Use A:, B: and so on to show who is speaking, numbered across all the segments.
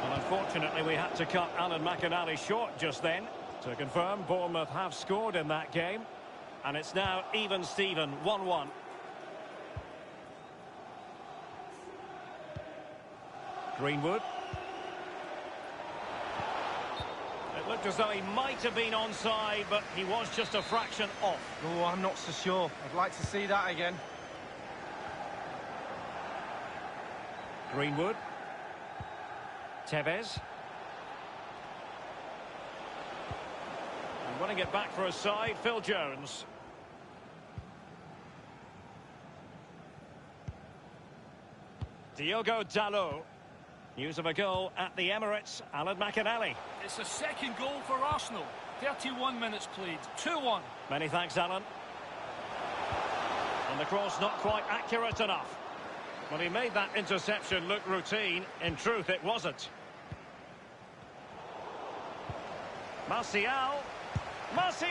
A: And unfortunately, we had to cut Alan McInally short just then. To confirm, Bournemouth have scored in that game. And it's now even Steven, 1-1. Greenwood. It looked as though he might have been onside, but he was just a fraction off.
B: Oh, I'm not so sure. I'd like to see that again.
A: Greenwood. Tevez. And winning it back for his side, Phil Jones. Diogo Dalot. News of a goal at the Emirates, Alan McInally.
C: It's a second goal for Arsenal. 31 minutes played, 2-1.
A: Many thanks, Alan. And the cross not quite accurate enough. When he made that interception look routine, in truth it wasn't. Martial. Martial!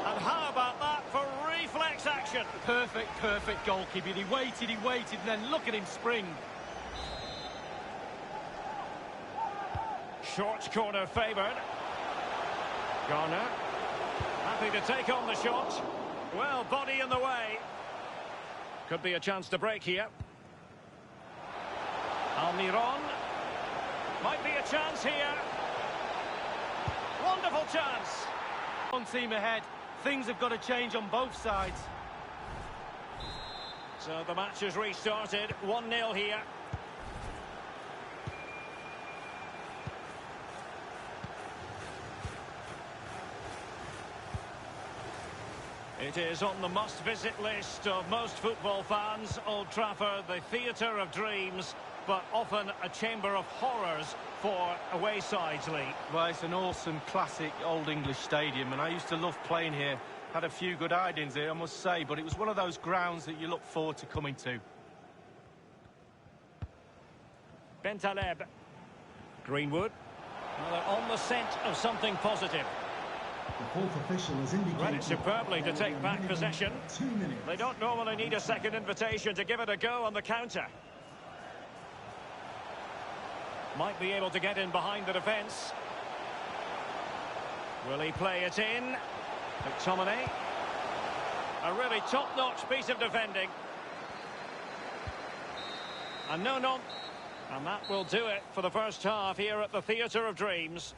A: And how about that for reflex action?
B: Perfect goalkeeping. He waited, and then look at him spring.
A: Short corner favoured. Garner. Happy to take on the shot. Well, body in the way. Could be a chance to break here. Almiron. Might be a chance here. Wonderful chance.
B: One team ahead. Things have got to change on both sides.
A: So the match has restarted. 1-0 here. It is on the must-visit list of most football fans. Old Trafford, the theatre of dreams, but often a chamber of horrors for away sides, Lee.
B: Well, it's an awesome, classic, old English stadium, and I used to love playing here. Had a few good outings here, I must say, but it was one of those grounds that you look forward to coming to.
A: Bentaleb. Greenwood. Well, they're on the scent of something positive.
D: The fourth official has indicated...
A: Read it superbly to take back possession.
D: 2 minutes.
A: They don't normally need a second invitation to give it a go on the counter. Might be able to get in behind the defence. Will he play it in? McTominay. A really top-notch piece of defending. And no. And that will do it for the first half here at the Theatre of Dreams.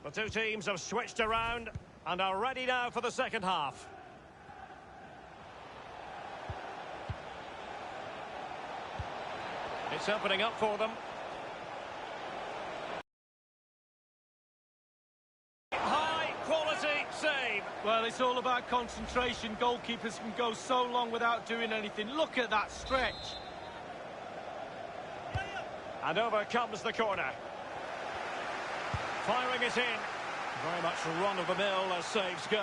A: The two teams have switched around and are ready now for the second half. It's opening up for them. High quality save.
B: Well, it's all about concentration. Goalkeepers can go so long without doing anything. Look at that stretch.
A: And over comes the corner. Firing it in. Very much run-of-the-mill as saves go.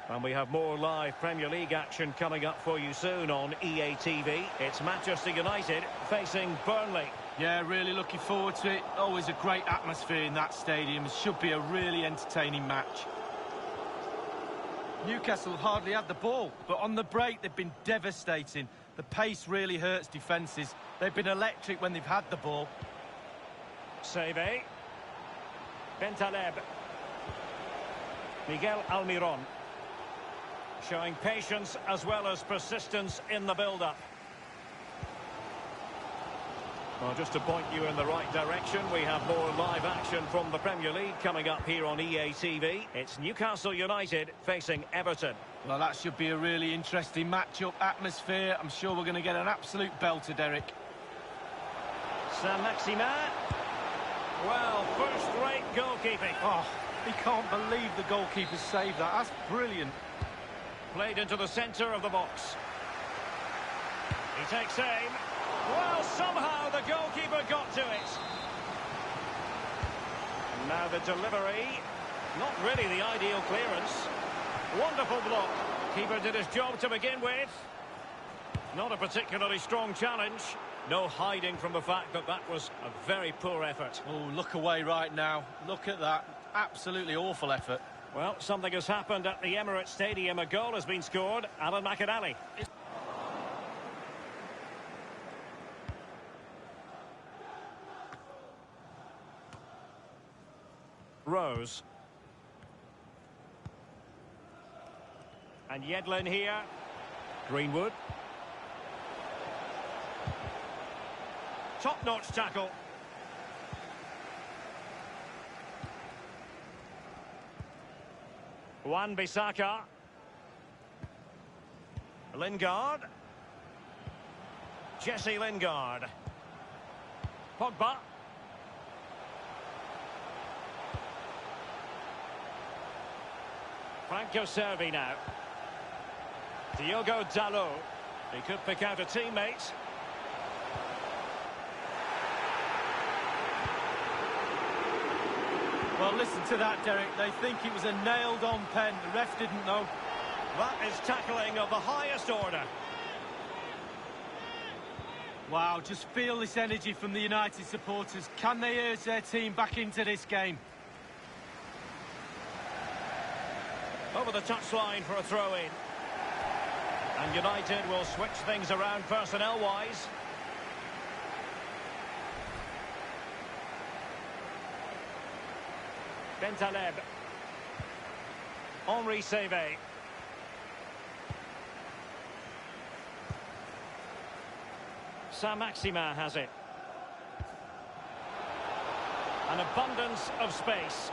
A: And we have more live Premier League action coming up for you soon on EA TV. It's Manchester United facing Burnley.
B: Yeah, really looking forward to it. Always a great atmosphere in that stadium. It should be a really entertaining match. Newcastle have hardly had the ball, but on the break they've been devastating. The pace really hurts defences. They've been electric when they've had the ball.
A: Save. Bentaleb. Miguel Almiron. Showing patience as well as persistence in the build-up. Well, just to point you in the right direction, we have more live action from the Premier League coming up here on EA TV. It's Newcastle United facing Everton.
B: Well, that should be a really interesting match-up atmosphere. I'm sure we're going to get an absolute belter, Derek.
A: Saint-Maximin. Well, first-rate goalkeeping.
B: Oh, he can't believe the goalkeeper saved that. That's brilliant.
A: Played into the centre of the box. He takes aim. Well, somehow the goalkeeper got to it. And now the delivery. Not really the ideal clearance. Wonderful block. Keeper did his job to begin with. Not a particularly strong challenge. No hiding from the fact that that was a very poor effort.
B: Oh, look away right now. Look at that. Absolutely awful effort.
A: Well, something has happened at the Emirates Stadium. A goal has been scored. Alan McInally. Rose. And Yedlin here. Greenwood. Top-notch tackle. Wan-Bissaka. Lingard. Jesse Lingard. Pogba. Franco Cervi now. Diogo Dalot. He could pick out a teammate.
B: Well, listen to that, Derek. They think it was a nailed-on pen. The ref didn't know.
A: That is tackling of the highest order.
B: Wow, just feel this energy from the United supporters. Can they urge their team back into this game?
A: Over the touchline for a throw-in. And United will switch things around personnel-wise. Bentaleb. Henri Saivet. Saint-Maximin has it. An abundance of space.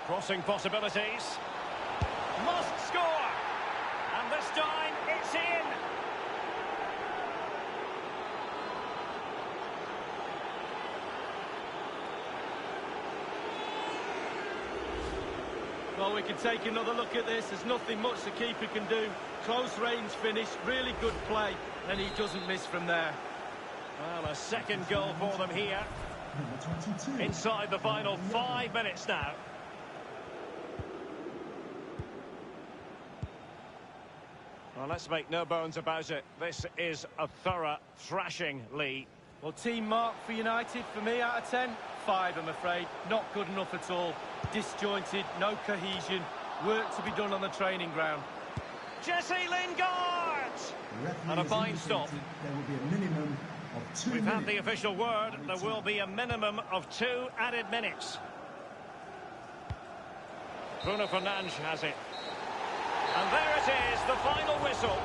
A: Crossing possibilities. Must score! And this time, it's in!
B: Well, we can take another look at this. There's nothing much the keeper can do. Close range finish, really good play, and he doesn't miss from there.
A: Well, a second goal for them here.
D: Number 22.
A: Inside the final 5 minutes now. Well, let's make no bones about it. This is a thorough thrashing, Lee.
B: Well, team mark for United, for me, out of 10, 5, I'm afraid. Not good enough at all. Disjointed, no cohesion. Work to be done on the training ground.
A: Jesse Lingard! And a fine stop.
D: There will be a minimum of 2
A: We've
D: minutes.
A: had the official word. There will be a minimum of 2 added minutes. Bruno Fernandes has it. And there it is, the final whistle.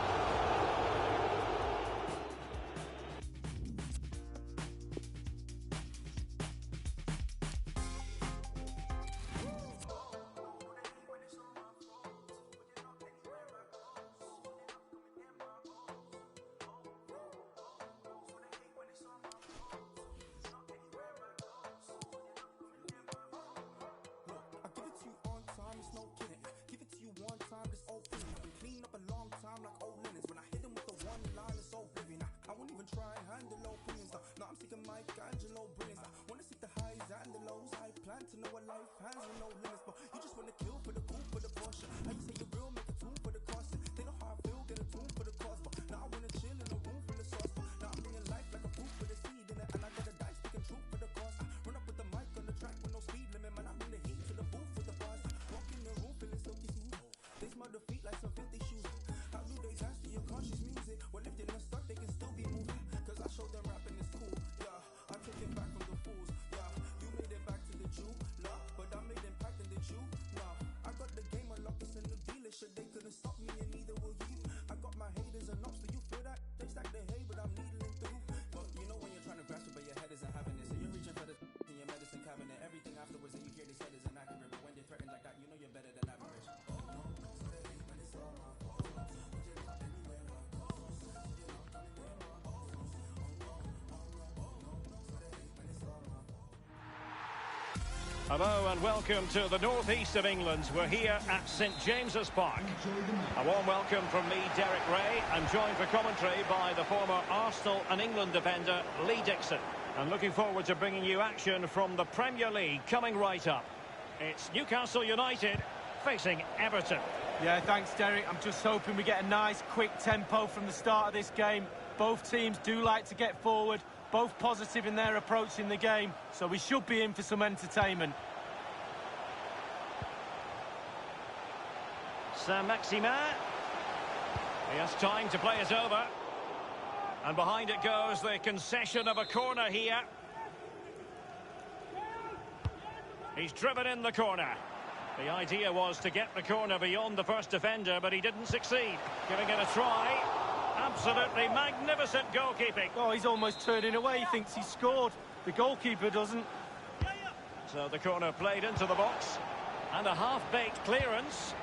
A: Hello and welcome to the northeast of England. We're here at St James's Park. A warm welcome from me, Derek Ray. I'm joined for commentary by the former Arsenal and England defender, Lee Dixon. And looking forward to bringing you action from the Premier League coming right up. It's Newcastle United facing Everton.
B: Yeah, thanks, Derek. I'm just hoping we get a nice, quick tempo from the start of this game. Both teams do like to get forward, both positive in their approach in the game, so we should be in for some entertainment.
A: Saint-Maximin. He has time to play it over. And behind it goes the concession of a corner here. He's driven in the corner. The idea was to get the corner beyond the first defender, but he didn't succeed. Giving it a try. Absolutely magnificent goalkeeping.
B: Oh, he's almost turning away. He thinks he's scored. The goalkeeper doesn't.
A: So the corner played into the box. And a half-baked clearance.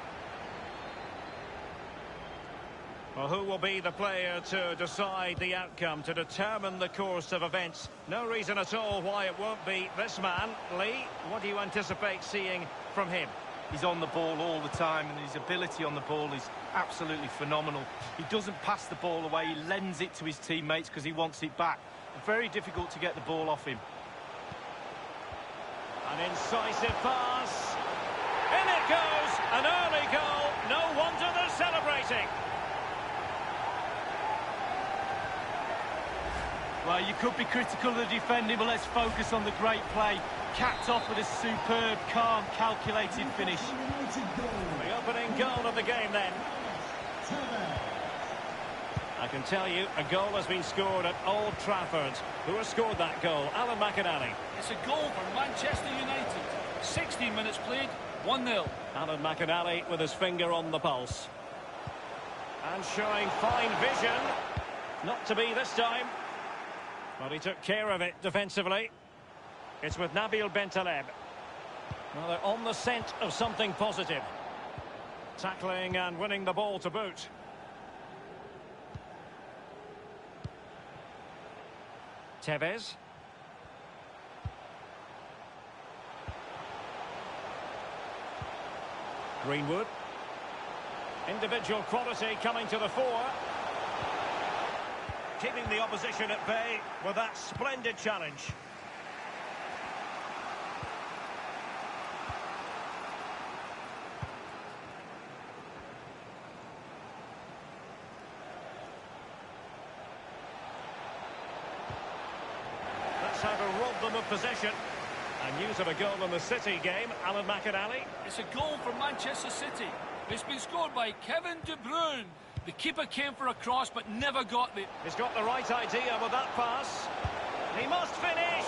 A: Well, who will be the player to decide the outcome, to determine the course of events? No reason at all why it won't be this man. Lee, what do you anticipate seeing from him?
B: He's on the ball all the time, and his ability on the ball is absolutely phenomenal. He doesn't pass the ball away, he lends it to his teammates because he wants it back. Very difficult to get the ball off him.
A: An incisive pass. In it goes! An early goal. No wonder they're celebrating.
B: Well, you could be critical of the defending, but let's focus on the great play. Capped off with a superb, calm, calculated finish.
A: The opening goal of the game then. I can tell you, a goal has been scored at Old Trafford. Who has scored that goal? Alan McInally.
C: It's a goal for Manchester United. 16 minutes played, 1-0.
A: Alan McInally with his finger on the pulse. And showing fine vision. Not to be this time. But he took care of it defensively. It's with Nabil Bentaleb. Well, they're on the scent of something positive. Tackling and winning the ball to boot. Tevez. Greenwood. Individual quality coming to the fore. Keeping the opposition at bay with that splendid challenge. That's how to rob them of possession. And news of a goal in the City game, Alan McInally.
C: It's a goal for Manchester City. It's been scored by Kevin De Bruyne. The keeper came for a cross, but never got it.
A: He's got the right idea with that pass. He must finish.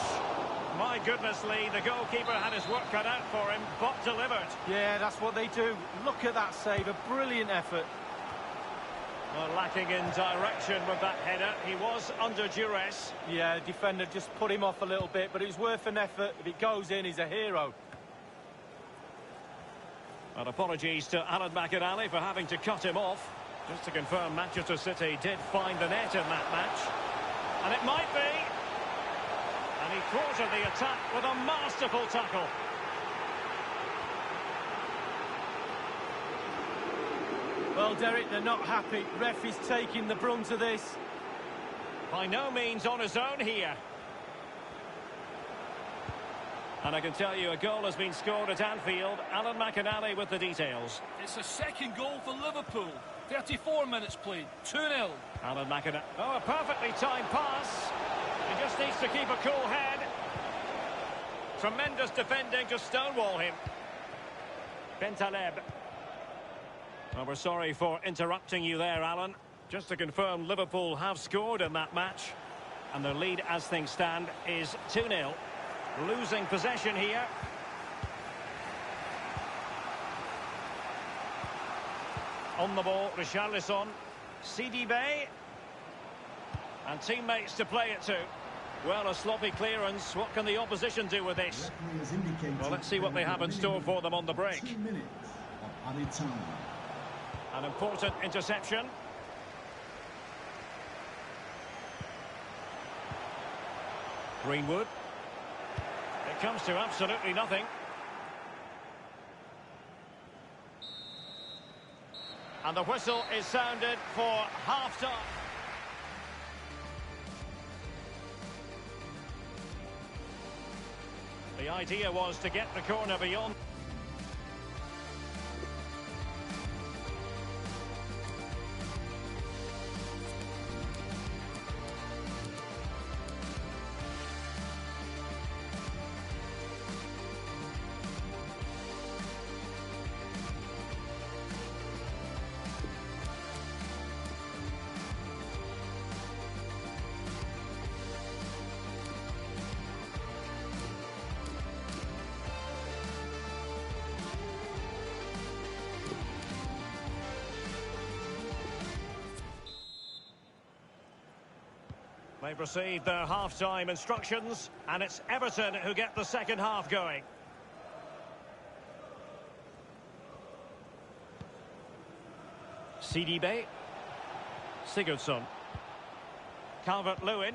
A: My goodness, Lee, the goalkeeper had his work cut out for him, but delivered.
B: Yeah, that's what they do. Look at that save, a brilliant effort.
A: Well, lacking in direction with that header. He was under duress.
B: Yeah, the defender just put him off a little bit, but it was worth an effort. If it goes in, he's a hero.
A: And apologies to Alan McInally for having to cut him off. Just to confirm, Manchester City did find the net in that match. And it might be. And he thwarted the attack with a masterful tackle.
B: Well, Derek, they're not happy. Ref is taking the brunt of this.
A: By no means on his own here. And I can tell you, a goal has been scored at Anfield. Alan McInally with the details.
C: It's a second goal for Liverpool. 34 minutes played, 2-0.
A: Alan McInally. Oh, a perfectly timed pass. He just needs to keep a cool head. Tremendous defending to stonewall him. Bentaleb. Well, we're sorry for interrupting you there, Alan. Just to confirm, Liverpool have scored in that match. And their lead, as things stand, is 2-0. Losing possession here. On the ball, Richarlison. Sidibe. And teammates to play it to. Well, a sloppy clearance. What can the opposition do with this? Well, let's see what they have in store for them on the break.
D: 2 minutes of added time.
A: An important interception. Greenwood. It comes to absolutely nothing. And the whistle is sounded for half-time. The idea was to get the corner beyond. They've received their half-time instructions, and it's Everton who get the second half going. Sidibe. Sigurdsson. Calvert-Lewin.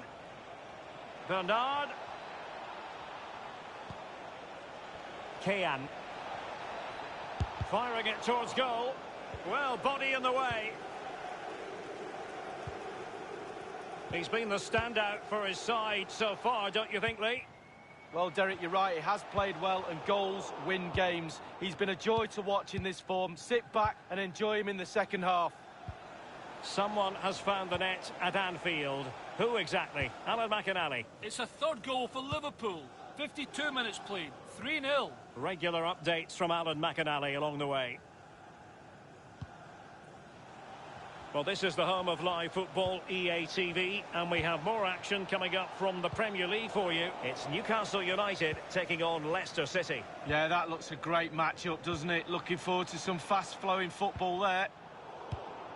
A: Bernard. Kean. Firing it towards goal. Well, body in the way. He's been the standout for his side so far, don't you think, Lee?
B: Well, Derek, you're right. He has played well, and goals win games. He's been a joy to watch in this form. Sit back and enjoy him in the second half.
A: Someone has found the net at Anfield. Who exactly? Alan McInally.
C: It's a third goal for Liverpool. 52 minutes played. 3-0.
A: Regular updates from Alan McInally along the way. Well, this is the home of live football, EA TV, and we have more action coming up from the Premier League for you. It's Newcastle United taking on Leicester City.
B: Yeah, that looks a great match-up, doesn't it? Looking forward to some fast-flowing football there.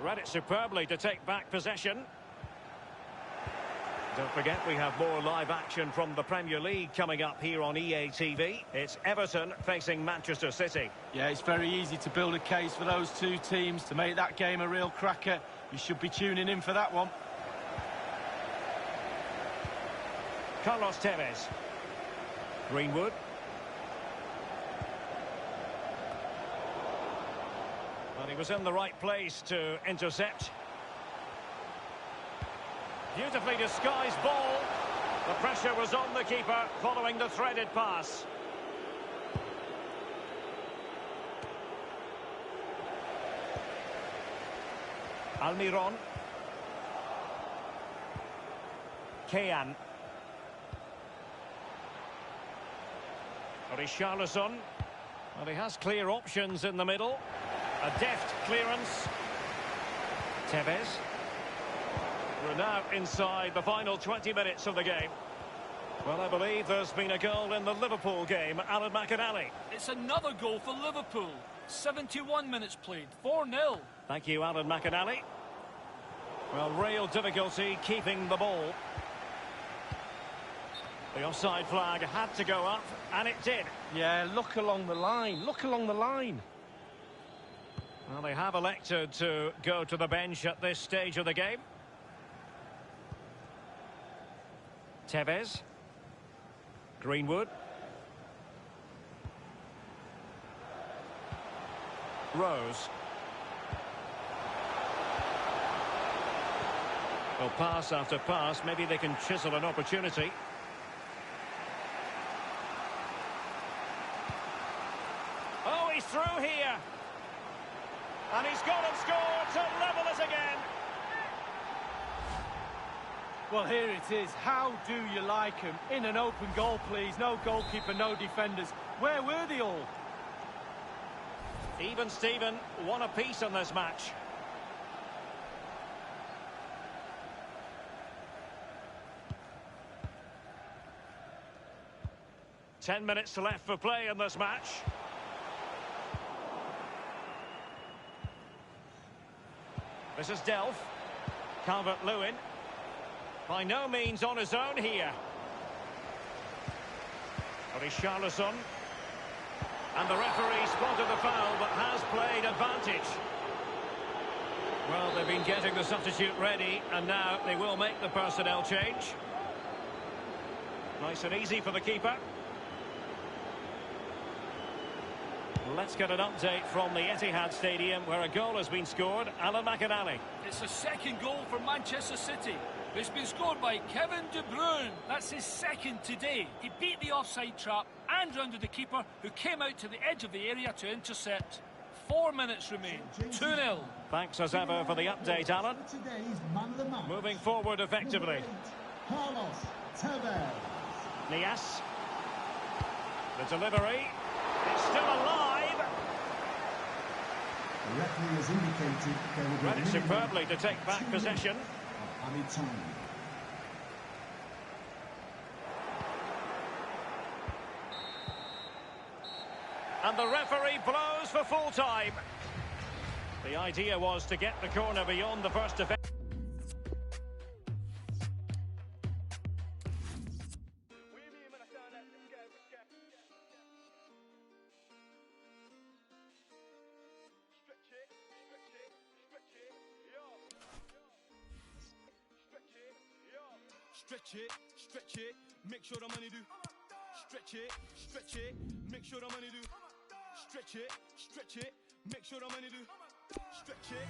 A: Read it superbly to take back possession. Don't forget, we have more live action from the Premier League coming up here on EA TV. It's Everton facing Manchester City.
B: Yeah, it's very easy to build a case for those two teams to make that game a real cracker. You should be tuning in for that one.
A: Carlos Tevez. Greenwood. Well, he was in the right place to intercept. Beautifully disguised ball. The pressure was on the keeper following the threaded pass. Almiron. Kean. Richarlison. Well, he has clear options in the middle. A deft clearance. Tevez. We're now inside the final 20 minutes of the game. Well, I believe there's been a goal in the Liverpool game. Alan McInally.
C: It's another goal for Liverpool. 71 minutes played. 4-0.
A: Thank you, Alan McInally. Well, real difficulty keeping the ball. The offside flag had to go up, and it did.
B: Yeah, look along the line. Look along the line.
A: Well, they have elected to go to the bench at this stage of the game. Tevez. Greenwood. Rose. Well, pass after pass, maybe they can chisel an opportunity. Oh, he's through here. And he's gone and scored to level it again.
B: Well, here it is. How do you like him? In an open goal, please. No goalkeeper, no defenders. Where were they all?
A: Even Steven, one apiece in this match. Ten minutes left for play in this match. This is Delph. Calvert-Lewin. By no means on his own here. Richarlison. And the referee spotted the foul, but has played advantage. Well, they've been getting the substitute ready, and now they will make the personnel change. Nice and easy for the keeper. Let's get an update from the Etihad Stadium where a goal has been scored. Alan McInally.
C: It's a second goal for Manchester City. It's been scored by Kevin De Bruyne. That's his second today. He beat the offside trap and rounded the keeper, who came out to the edge of the area to intercept. 4 minutes remain. 2-0.
A: Thanks as ever for the update, Alan. Moving forward effectively. Nias. The delivery. It's still alive.
D: The referee has indicated there will be
A: Read it superbly to take back possession.
D: Added time.
A: And the referee blows for full time. The idea was to get the corner beyond the first defence.
E: Stretch it, make sure the money do. Stretch it, make sure the money do. Stretch it, make sure the money do. Stretch it,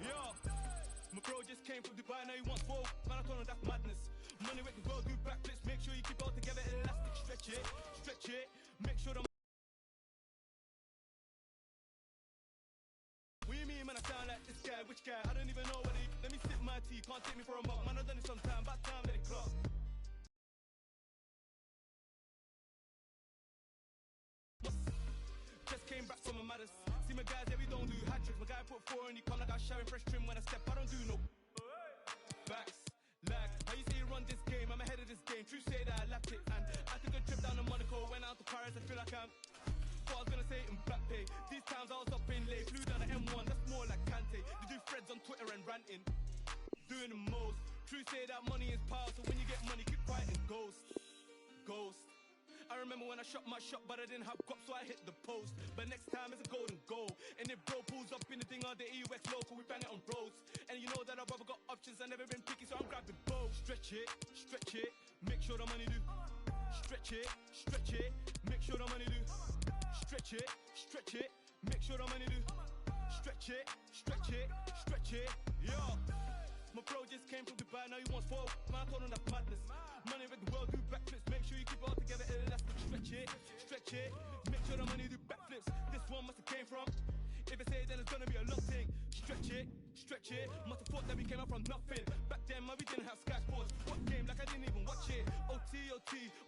E: yeah. My bro just came from Dubai, now he wants four. Man, I told him that's madness. Money with the world, do backflips, make sure you keep it all together, elastic. Stretch it, make sure the What you mean, man, I sound like this guy? Which guy? I don't even know what he... Let me sip my tea, can't take me for a mug. Man, I've done it sometime, back time, let it clock. Just came back from a matters. See my guys, yeah, we don't do hat tricks. My guy put 4 and he come like I showering fresh trim when I step. I don't do no backs, lag. How you say you run this game? I'm ahead of this game. True say that I lapped it. And I took a trip down to Monaco, went out to Paris. I feel like I'm... What I was gonna say in back pay. These times I was up in late, flew down the M1, that's more like Kante. They do threads on Twitter and ranting, doing the most. True say that money is power, so when you get money, keep quiet and ghost. I remember when I shot my shot, but I didn't have guap, so I hit the post. But next time it's a golden goal. And if bro pulls up in the thing on the EUX local, we bang it on roads. And you know that our brother got options, I never been picky, so I'm grabbing both. Stretch it, make sure the money do. Stretch it, make sure the money do. Stretch it, make sure the money do. Stretch it, yeah. My bro just came from Dubai, now he wants four. Man, I told him that's madness. Money with the world, do backflips, make sure you keep it all together, elastic. Stretch it, make sure the money do backflips. This one must have came from. If I say it, then it's gonna be a long thing. Stretch it, must have thought that we came up from nothing. Back then, man, we didn't have Sky Sports. What game, like I didn't even watch it. OT,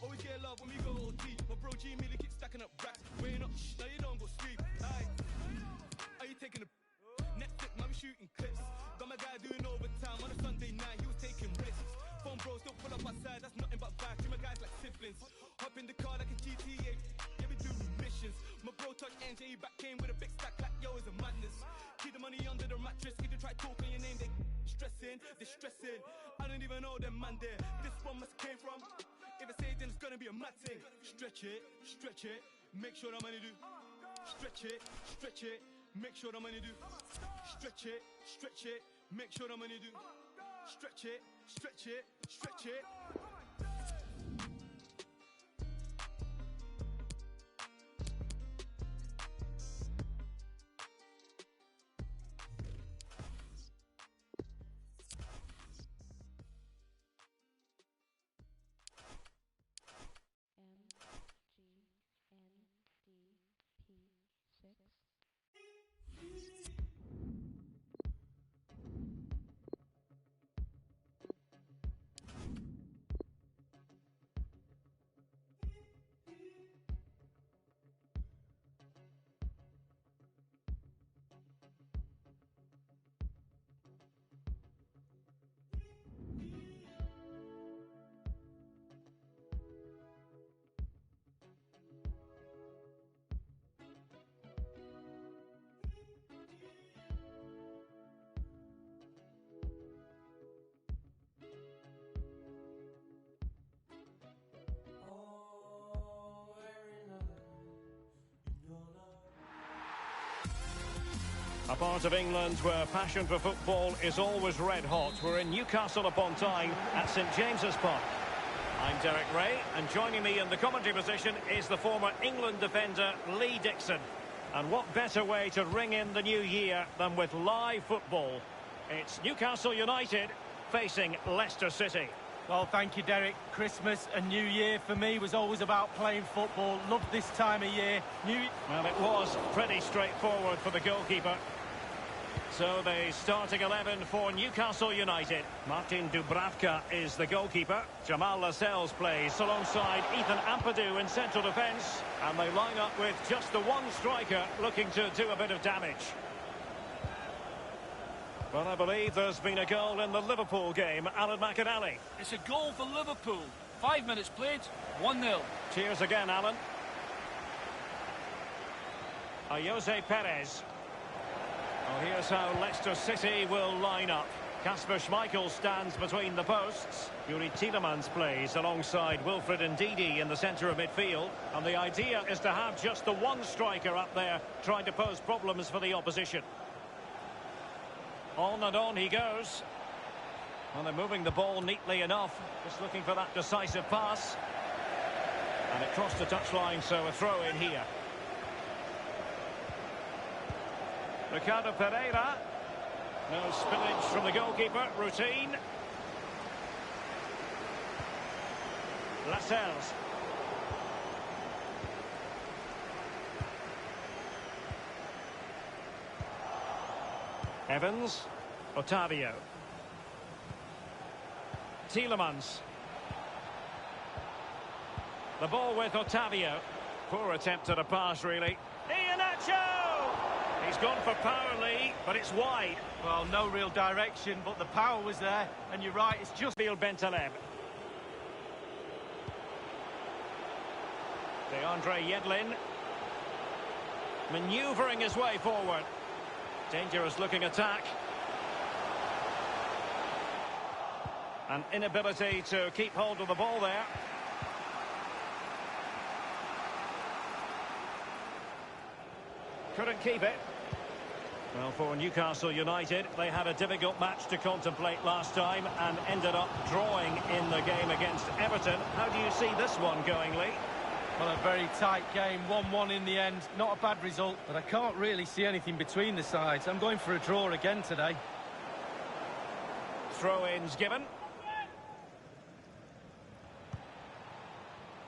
E: always get love when we go OT. My bro G Millie keep stacking up racks. Weighing up, now you don't go sleep. Aye. Are you taking a Netflix, man, we shooting clips. Got my guy doing overtime on a Sunday night, he was taking risks. Phone bros don't pull up outside, that's nothing but back. My guys like siblings. Hop in the car like a GTA, yeah, we do missions. My bro touch NJ, back came with a big stack like yo, is a madness. Keep the money under the mattress, if they try talking your name, they stressing. I don't even know them man there. This one must came from. If I say it, then it's gonna be a mad thing. Stretch it, make sure the money do. Stretch it, make sure the money do. Stretch it, make sure the money do. Stretch it.
A: A part of England where passion for football is always red hot. We're in Newcastle upon Tyne at St James's Park. I'm Derek Ray, and joining me in the commentary position is the former England defender Lee Dixon. And what better way to ring in the new year than with live football? It's Newcastle United facing Leicester City.
B: Well, thank you, Derek. Christmas and New Year for me was always about playing football. Loved this time of year.
A: Well, it was pretty straightforward for the goalkeeper. So the starting 11 for Newcastle United. Martin Dubravka is the goalkeeper. Jamal Lascelles plays alongside Ethan Ampadu in central defence. And they line up with just the one striker looking to do a bit of damage. Well, I believe there's been a goal in the Liverpool game. Alan McInally.
C: It's a goal for Liverpool. 5 minutes played, 1-0.
A: Cheers again, Alan. Jose Perez. Well, here's how Leicester City will line up. Kasper Schmeichel stands between the posts. Yuri Tielemans plays alongside Wilfred Ndidi in the centre of midfield. And the idea is to have just the one striker up there trying to pose problems for the opposition. On and on he goes. Well, they're moving the ball neatly enough. Just looking for that decisive pass. And it crossed the touchline, so a throw in here. Ricardo Pereira. No spillage from the goalkeeper. Routine. Lascelles. Evans. Otavio. Tielemans. The ball with Otavio. Poor attempt at a pass, really. Iheanacho! He's gone for power, Lee, but it's wide.
B: Well, no real direction, but the power was there. And you're right, it's just...
A: Bentaleb. DeAndre Yedlin. Manoeuvring his way forward. Dangerous looking attack. An inability to keep hold of the ball there. Couldn't keep it. Well, for Newcastle United, they had a difficult match to contemplate last time and ended up drawing in the game against Everton. How do you see this one going, Lee?
B: Well, a very tight game, 1-1 in the end. Not a bad result, but I can't really see anything between the sides. I'm going for a draw again today.
A: Throw-ins given.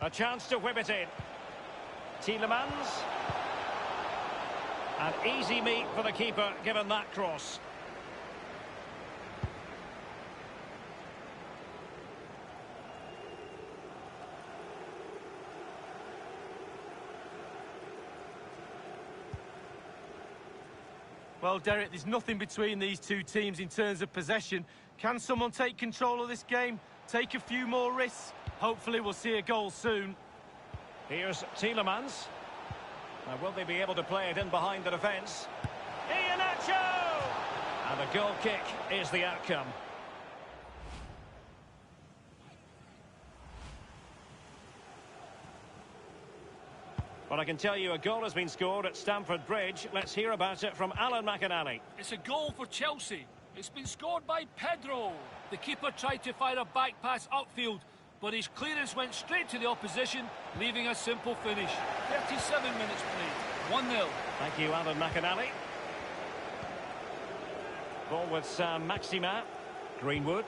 A: A chance to whip it in. Tielemans. An easy meet for the keeper, given that cross.
B: Well, Derek, there's nothing between these two teams in terms of possession. Can someone take control of this game? Take a few more risks? Hopefully we'll see a goal soon.
A: Here's Tielemans. Now, will they be able to play it in behind the defence? Iheanacho! And a goal kick is the outcome. Well, I can tell you a goal has been scored at Stamford Bridge. Let's hear about it from Alan McInally.
C: It's a goal for Chelsea. It's been scored by Pedro. The keeper tried to fire a back pass upfield, but his clearance went straight to the opposition, leaving a simple finish. 37 minutes played, 1-0.
A: Thank you, Alan McInally. Ball with Saint-Maximin. Greenwood.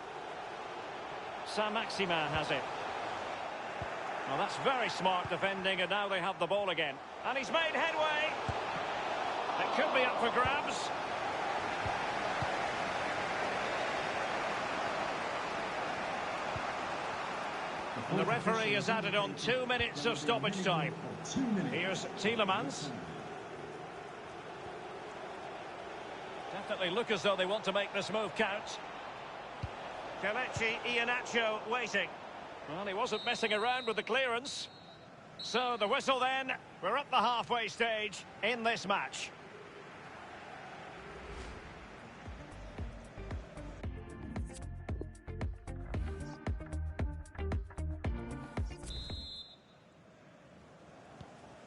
A: Saint-Maximin has it. Well, that's very smart defending, and now they have the ball again. And he's made headway. It could be up for grabs. And the referee has added on 2 minutes of stoppage time. Here's Tielemans. Definitely look as though they want to make this move count. Kelechi Iheanacho waiting. Well, he wasn't messing around with the clearance. So the whistle then. We're at the halfway stage in this match.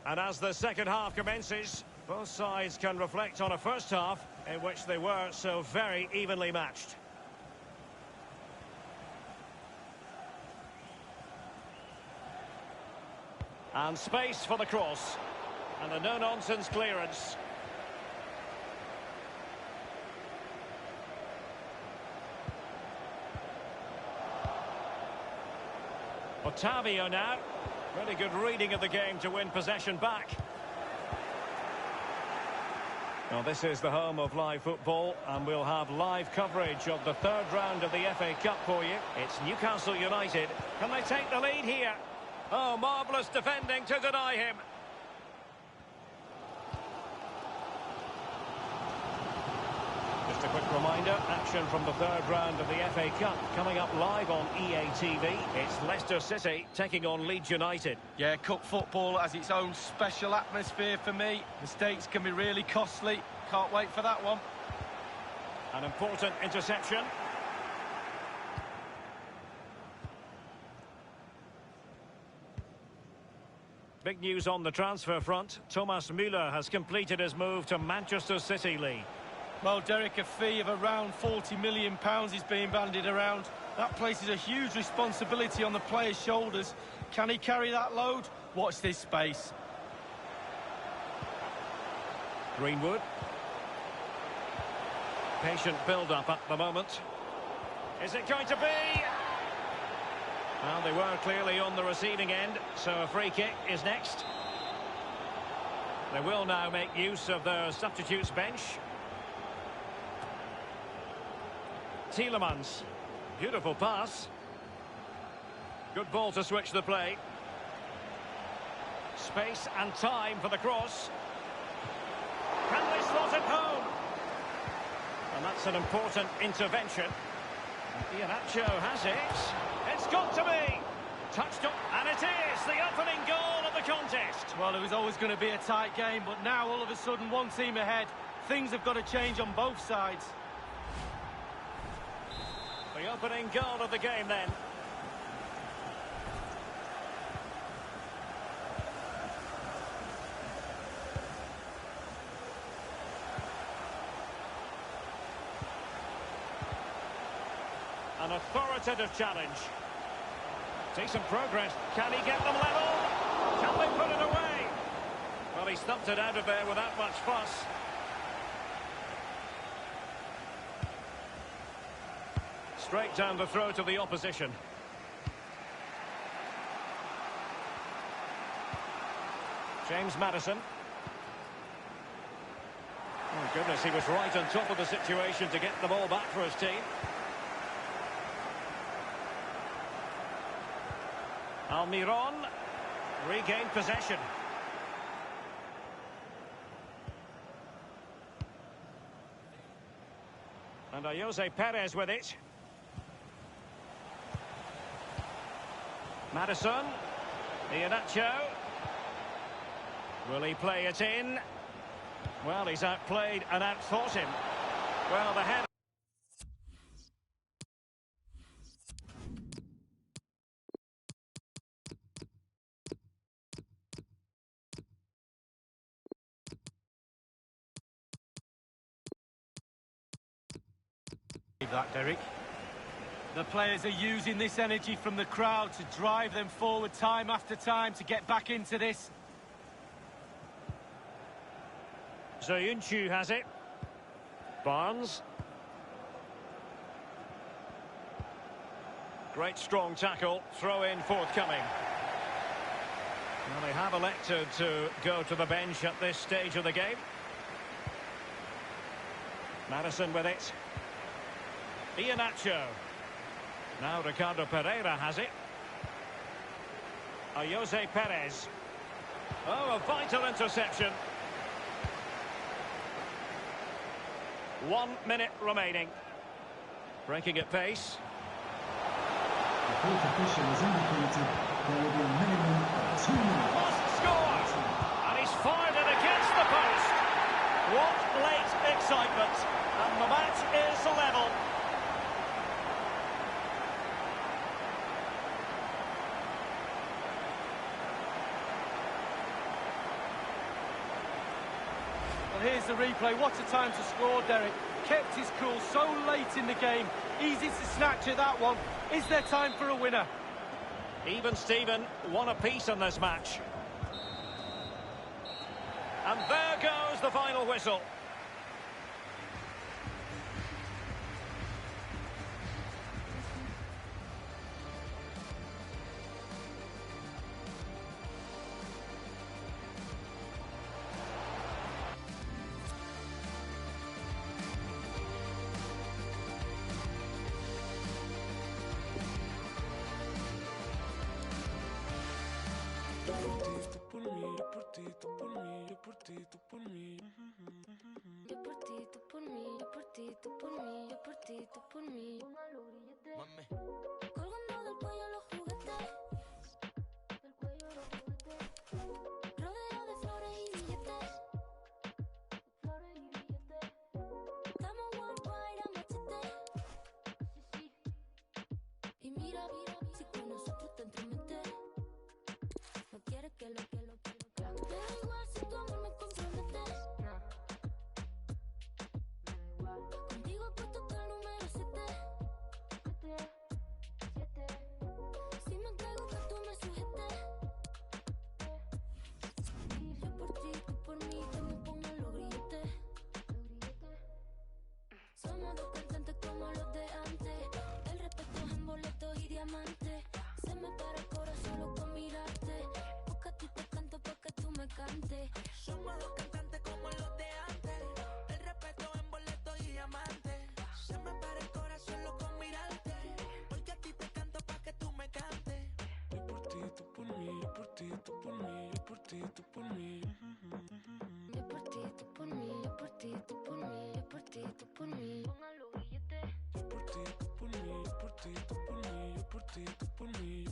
A: And as the second half commences, both sides can reflect on a first half in which they were so very evenly matched. And space for the cross. And a no-nonsense clearance. Otavio now. Really good reading of the game to win possession back. Well, this is the home of live football, and we'll have live coverage of the third round of the FA Cup for you. It's Newcastle United. Can they take the lead here? Oh, marvellous defending to deny him. Just a quick reminder, action from the third round of the FA Cup coming up live on EA TV. It's Leicester City taking on Leeds United.
B: Yeah, cup football has its own special atmosphere for me. Mistakes can be really costly. Can't wait for that one.
A: An important interception. Big news on the transfer front. Thomas Müller has completed his move to Manchester City, Lee.
B: Well, Derek, a fee of around £40 million is being bandied around. That places a huge responsibility on the player's shoulders. Can he carry that load? Watch this space.
A: Greenwood. Patient build-up at the moment. Is it going to be? Well, they were clearly on the receiving end, so a free kick is next. They will now make use of their substitutes bench. Tielemans. Beautiful pass. Good ball to switch the play. Space and time for the cross. Can they slot it home? And that's an important intervention. Iheanacho has it. It's got to be. Touched up, and it is the opening goal of the contest.
B: Well, it was always going to be a tight game, but now all of a sudden one team ahead. Things have got to change on both sides.
A: The opening goal of the game then. An authoritative challenge. Decent progress. Can he get them level? Can they put it away? Well, he stumped it out of there without much fuss. Straight down the throat of the opposition. James Maddison. Oh, goodness, he was right on top of the situation to get the ball back for his team. Almiron regained possession. And Jose Perez with it. Maddison. Iheanacho. Will he play it in? Well, he's outplayed and outthought him. Well, the head.
B: That, Derek. The players are using this energy from the crowd to drive them forward time after time to get back into this.
A: Soyuncu has it. Barnes. Great strong tackle. Throw in forthcoming. Well, they have elected to go to the bench at this stage of the game. Maddison with it. Iheanacho. Now Ricardo Pereira has it. Jose Perez. Oh, a vital interception. 1 minute remaining. Breaking at pace.
D: The fourth official has indicated there will be a minimum of 2 minutes.
A: Must score! And he's fired it against the post. What late excitement. And the match is level.
B: Well, here's the replay. What a time to score, Derek. Kept his cool so late in the game. Easy to snatch at that one. Is there time for a winner?
A: Even Steven, one apiece in this match. And there goes the final whistle.
F: Colgando del cuello los juguetes, del cuello los juguetes, rodeo de flores y billetes, flores y billetes. Estamos worldwide a machete, sí, sí. Y mira, si con nosotros te entromete, no quieres que lo. Me da igual si tu amor me compromete. Contigo he puesto hasta el número 7. Si me entrego que tú me sujetes. Yo por ti, tú por mí, que me pongan los grilletes. Somos dos cantantes como los de antes. El respeto es en boletos y diamantes. Se me para el corazón solo con mirarte. Porque a ti te canto porque tú me cantes.
G: Somos dos cantantes como los de antes. El respeto en boletos y diamantes. Se me para el corazón solo con mirarte. Porque a ti te canto pa' que tú me cantes. Yo por ti, tú por mí, yo por ti, tú por mí, yo por ti, tú por mí.
F: Yo por ti, tú por mí, yo por ti, tú por mí, yo por ti, tú por mí. Pongan los billetes.
G: Yo por ti, tú por mí, yo por ti, tú por mí, yo por ti, tú por mí.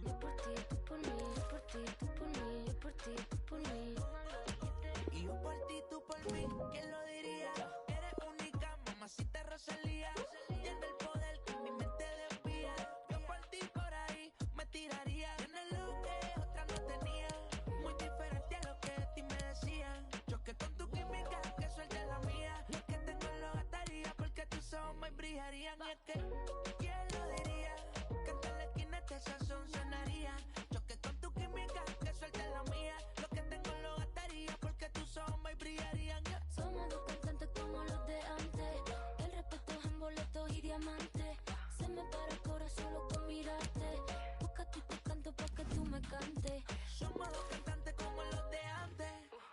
F: Yo por ti, tú por mí, yo por ti, tú por mí, yo por ti, tú por mí. Pongan los billetes.
G: Y yo por ti, tú por mí, ¿quién lo diría? Eres única, mamacita Rosalía. Tiene el poder que mi mente desvía. Yo por ti por ahí me tiraría. Tienes lo que otra no tenía. Muy diferente a lo que de ti me decían. Choque con tu química, que suelte la mía. Lo que tengo lo gastaría porque tus ojos me brillarían. Y es que, ¿quién lo diría? Que en toda la esquina este sazón sonaría. Choque con tu química, que suelte la mía. Lo que tengo lo gastaría porque tus ojos me brillarían.
F: Somos dos cantantes como los de antes. El respeto es en boletos y diamantes. Se me para el corazón solo con mirarte. Porque a ti te canto pa' que tú me cantes.
G: Somos dos cantantes como los de antes.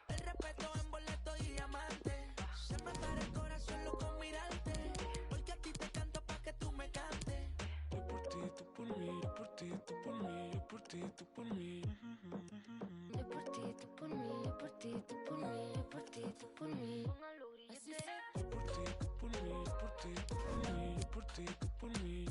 G: El respeto en boletos y diamantes. Se me para el corazón solo con mirarte. Porque a ti te canto pa' que tú me cantes. Yo por ti, tú por mí, yo por ti, tú por mí, yo por ti, tú por mí.
F: Yo por ti, tú por mí, yo por ti, tú por mí, yo por ti, tú por mí. Pongan los grilletes.
G: Yo por ti, tú por mí, yo por ti, tú por mí, yo por ti, tú por mí.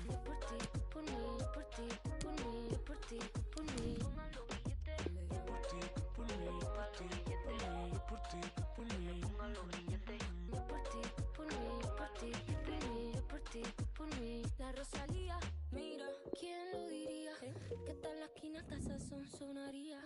F: Yo por ti, tú por mí, yo por ti, tú por mí, yo por ti, tú por mí. Pongan los billetes.
G: Yo por ti, tú por mí, yo por ti, tú por mí, yo por ti, tú por mí.
F: Pongan los billetes. Yo por ti, tú por mí, yo por ti, tú por mí, yo por ti, tú por mí. La Rosalía, mira, ¿quién lo diría? Que hasta en la esquina hasta sazón sonaría.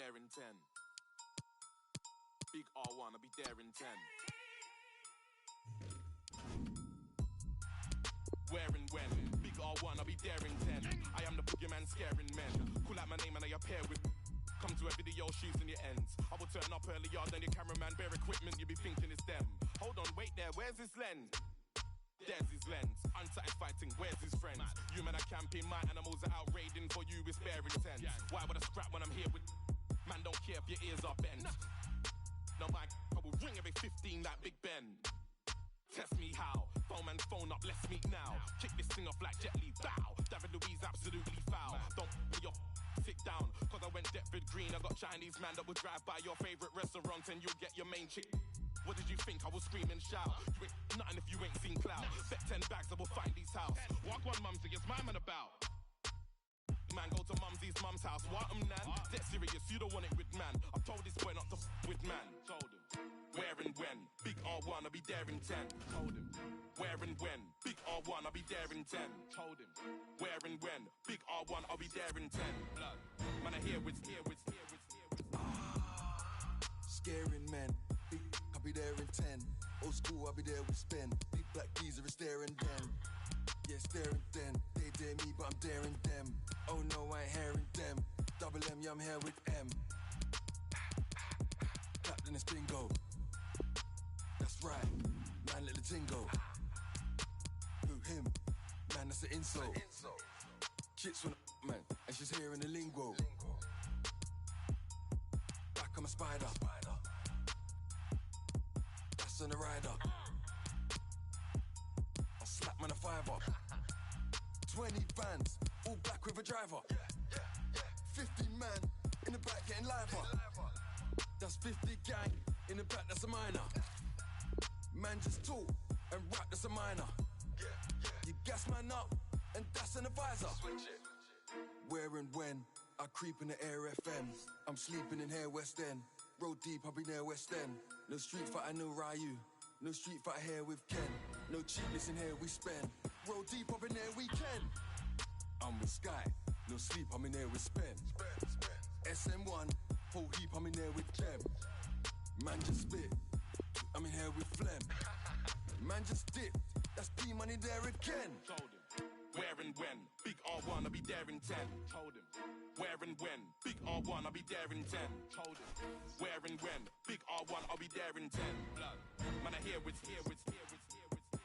H: there in 10. Big R1, I'll be there in 10. Where and when? Big R1, I'll be there in 10. I am the boogeyman scaring men. Call out my name and I appear with. Come to a video shooting your ends. I will turn up earlier than your cameraman. Bare equipment, you be thinking it's them. Hold on, wait there, where's his lens? There's his lens. Unsatisfied thing, where's his friends? You men are camping, my animals are out raiding. For you, it's bare intense. Why would I scrap when I'm here with. Man, don't care if your ears are bent. No, I will ring every 15 like Big Ben. Test me how. Phone man's phone up, let's meet now. Kick this thing off like Jet Li, bow. David Louise absolutely foul. Don't put your sit down, cause I went Deptford Green. I got Chinese man that would drive by your favorite restaurant and you'll get your main chick. What did you think? I will scream and shout. You ain't nothing if you ain't seen clout. Bet 10 bags, I will find these house. Walk one mumsy, it's my man about. Man, go to mumsy's mum's house. What nan? Dead serious, you don't want it with man. I told this boy not to with man. Told him. Where and when? Big R1, I'll be there in 10. Told him. Where and when? Big R1, I'll be there in 10. Told him. Where and when? Big R1, I'll be there in 10. Blood. Man, I hear what's here, what's here, what's here, what's here.
I: Scaring men. Big, I'll be there in 10. Old school, I'll be there with spin. Big black geezer is staring them. Yeah, staring then. They dare me, but I'm daring them. Oh no, I ain't hearing them. Double M, yeah, I'm here with M. Captain is bingo. That's right, man, let the tingo. Who, him? Man, that's an insult. Chits when man, and she's hearing the lingo. Back on my spider. That's on the rider. I'll slap man a fiver. 20 vans, all black with a driver. 50 man in the back getting liver. That's 50 gang in the back, that's a minor. Man just talk and rap, that's a minor. You gas man up and that's an advisor. Where and when I creep in the air FM. I'm sleeping in here West End. Road deep, I'll be near West End. No street fighter, no Ryu. No street fighter here with Ken. No cheapness in here, we spend. Roll deep up in there, we can. I'm with Sky. No sleep, I'm in there with Spen. SM1, whole heap, I'm in there with Clem. Man just spit. I'm in here with Phlegm. Man just dip. That's P money there again.
H: Told him. Where and when? Big R1, I'll be there in 10. Told him. Where and when? Big R1, I'll be there in 10. Told him. Where and when? Big R1, I'll be there in 10. Blood. Man, I hear what's here, what's here, what's here, what's here,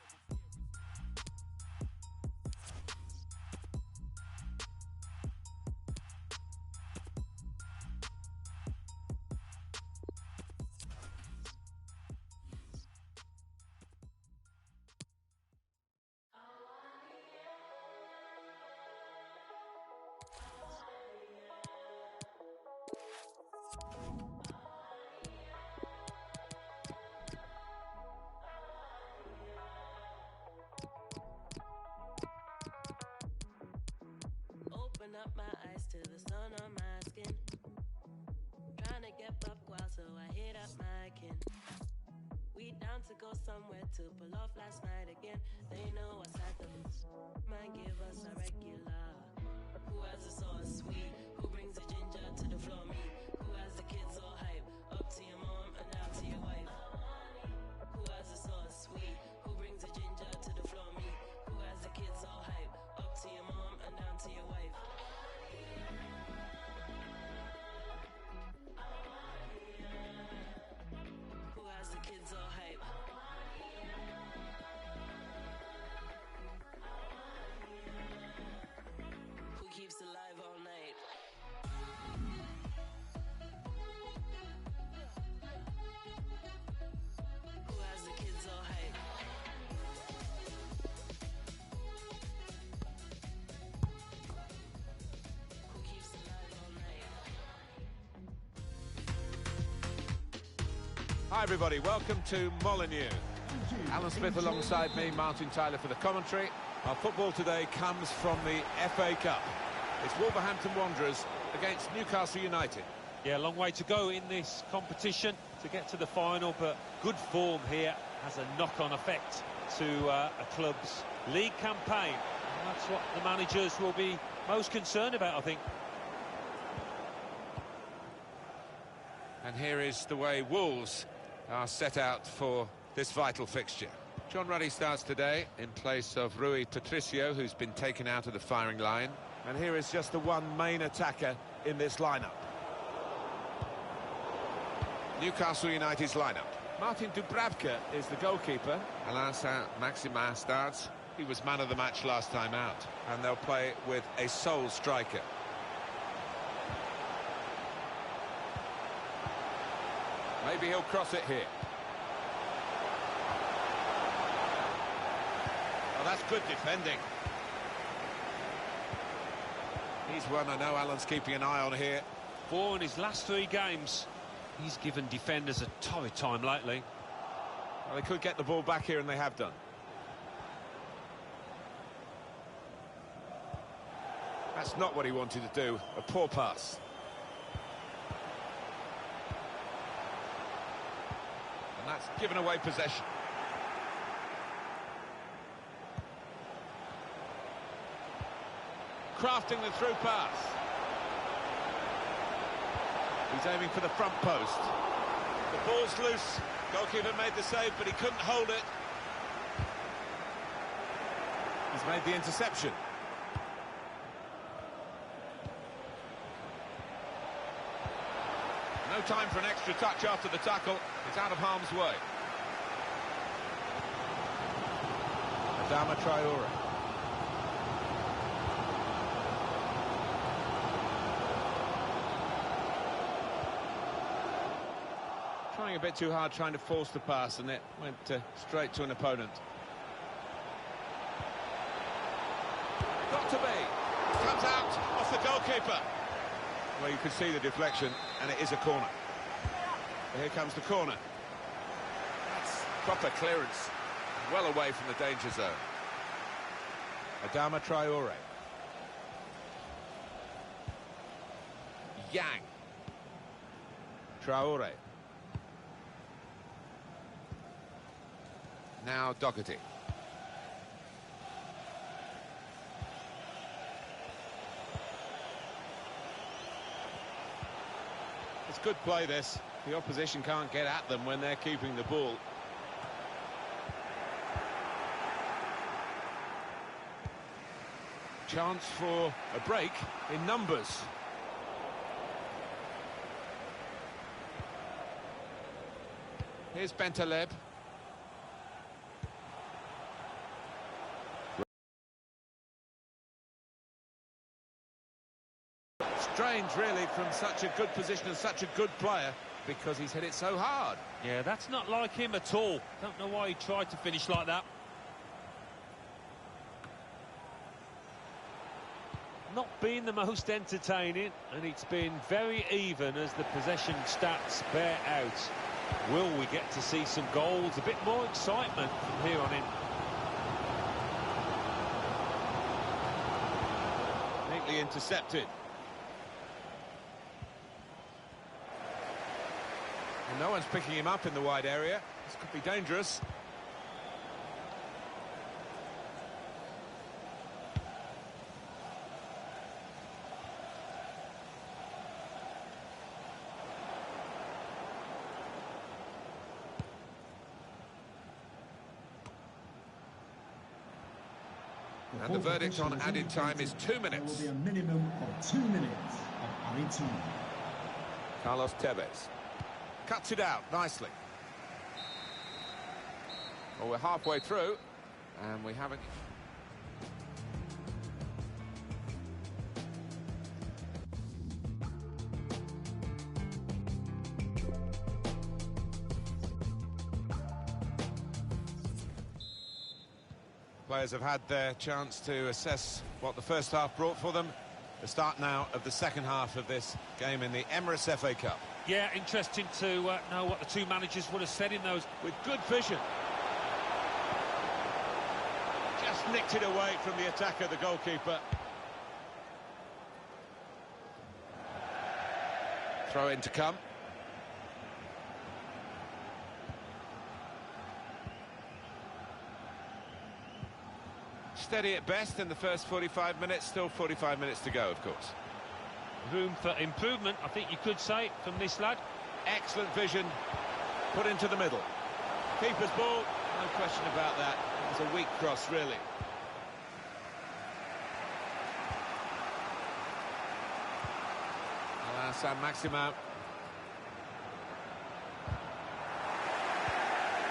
J: Open up my eyes to the sun on my skin. Trying to get buck wild, so I hit up my kin. We down to go somewhere to pull off last night again. They know what's at the might give us a regular. Who has the sauce sweet? Who brings the ginger to the floor? Me. Who has the kids all hype? Up to your mom and down to your wife. Who has the sauce sweet? Who brings the ginger to the floor? Me. Who has the kids all hype? Up to your mom and down to your wife. Who has the kids all hype? Who keeps alive all night? Who has the kids all hype? Who keeps alive all night?
K: Hi everybody, welcome to Molineux. Alan Smith alongside me, Martin Tyler for the commentary. Our football today comes from the FA Cup. It's Wolverhampton Wanderers against Newcastle United.
L: Yeah, a long way to go in this competition to get to the final, but good form here has a knock-on effect to a club's league campaign. And that's what the managers will be most concerned about, I think.
K: And here is the way Wolves are set out for this vital fixture. John Ruddy starts today in place of Rui Patricio, who's been taken out of the firing line. And here is just the one main attacker in this lineup. Newcastle United's lineup. Martin Dubravka is the goalkeeper. Alain Saint-Maximin starts. He was man of the match last time out. And they'll play with a sole striker. Maybe he'll cross it here. Oh, that's good defending. He's one I know Alan's keeping an eye on here.
L: 4 in his last 3 games. He's given defenders a torrid time lately.
K: Well, they could get the ball back here, and they have done. That's not what he wanted to do. A poor pass. And that's given away possession. Crafting the through pass. He's aiming for the front post. The ball's loose. Goalkeeper made the save, but he couldn't hold it. He's made the interception. No time for an extra touch after the tackle. It's out of harm's way. Adama Traore. Trying a bit too hard, trying to force the pass, and it went straight to an opponent. Got to be. Comes out off the goalkeeper. Well, you could see the deflection, and it is a corner. Here comes the corner. That's proper clearance. Well away from the danger zone. Adama Traore. Yang. Traore. Now Doherty. It's good play, this. The opposition can't get at them when they're keeping the ball. Chance for a break in numbers. Here's Bentaleb. Strange, really, from such a good position and such a good player, because he's hit it so hard.
L: Yeah, that's not like him at all. Don't know why he tried to finish like that. Not been the most entertaining, and it's been very even as the possession stats bear out. Will we get to see some goals, a bit more excitement from here on in?
K: Neatly intercepted. And no one's picking him up in the wide area. This could be dangerous. And the verdict on added time is 2 minutes.
D: There will be a minimum of 2 minutes of added time.
K: Carlos Tevez cuts it out nicely. Well, we're halfway through, and we haven't. Players have had their chance to assess what the first half brought for them. The start now of the second half of this game in the Emirates FA Cup.
L: Yeah, interesting to know what the two managers would have said in those.
K: With good vision. Just nicked it away from the attacker, the goalkeeper. Throw in to come. Steady at best in the first 45 minutes, still 45 minutes to go, of course.
L: Room for improvement, I think you could say, from this lad.
K: Excellent vision, put into the middle. Keeper's ball, no question about that. It was a weak cross, really. Saint-Maximin.